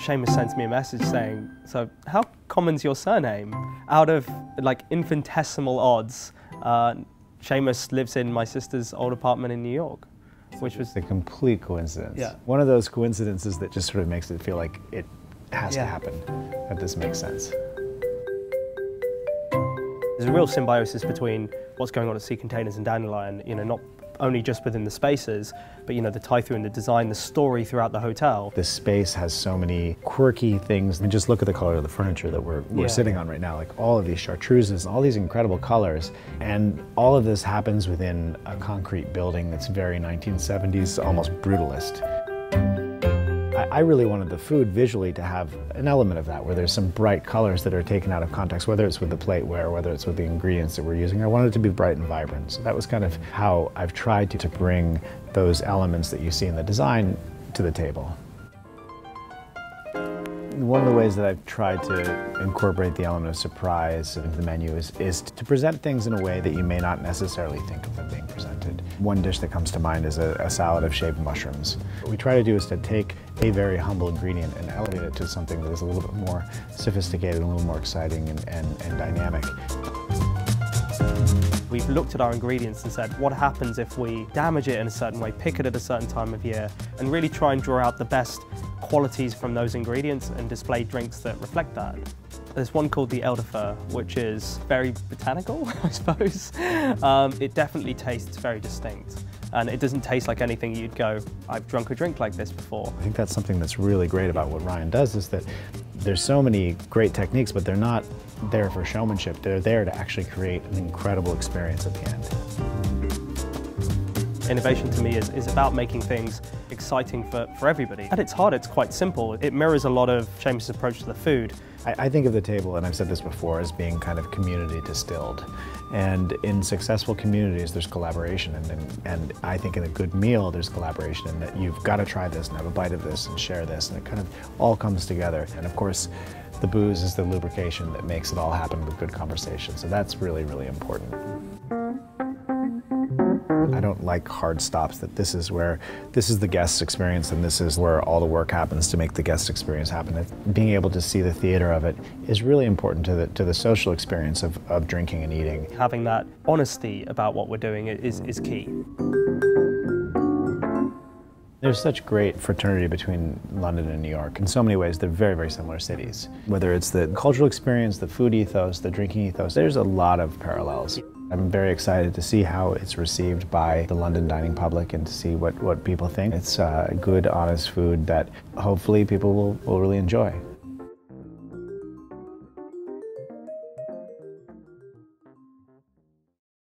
Seamus sends me a message saying, so how common's your surname? Out of like infinitesimal odds, Seamus lives in my sister's old apartment in New York, which was a complete coincidence. Yeah. One of those coincidences that just sort of makes it feel like it has to happen, that this makes sense. There's a real symbiosis between what's going on at Sea Containers and Dandelion, you know, not only just within the spaces, but you know, the tie-through and the design, the story throughout the hotel. This space has so many quirky things. I mean, just look at the color of the furniture that we're sitting on right now, like all of these chartreuses, all these incredible colors, and all of this happens within a concrete building that's very 1970s, almost brutalist. I really wanted the food visually to have an element of that, where there's some bright colors that are taken out of context, whether it's with the plateware, whether it's with the ingredients that we're using. I wanted it to be bright and vibrant. So that was kind of how I've tried to bring those elements that you see in the design to the table. One of the ways that I've tried to incorporate the element of surprise into the menu is to present things in a way that you may not necessarily think of them being presented. One dish that comes to mind is a salad of shaved mushrooms. What we try to do is to take a very humble ingredient and elevate it to something that is a little bit more sophisticated, a little more exciting and dynamic. We've looked at our ingredients and said, what happens if we damage it in a certain way, pick it at a certain time of year, and really try and draw out the best qualities from those ingredients and display drinks that reflect that. There's one called the elderflower, which is very botanical, I suppose. It definitely tastes very distinct, and it doesn't taste like anything you'd go, I've drunk a drink like this before. I think that's something that's really great about what Ryan does, is that there's so many great techniques, but they're not there for showmanship. They're there to actually create an incredible experience at the end. Innovation to me is about making things exciting for everybody. At its heart, it's quite simple. It mirrors a lot of Seamus' approach to the food. I think of the table, and I've said this before, as being kind of community distilled. And in successful communities, there's collaboration. And I think in a good meal, there's collaboration in that you've got to try this and have a bite of this and share this. And it kind of all comes together. And of course, the booze is the lubrication that makes it all happen with good conversation. So that's really, really important. I don't like hard stops, that this is the guest's experience and this is where all the work happens to make the guest experience happen. Being able to see the theater of it is really important to the social experience of drinking and eating. Having that honesty about what we're doing is key. There's such great fraternity between London and New York. In so many ways, they're very, very similar cities. Whether it's the cultural experience, the food ethos, the drinking ethos, there's a lot of parallels. I'm very excited to see how it's received by the London dining public and to see what people think. It's good, honest food that hopefully people will really enjoy.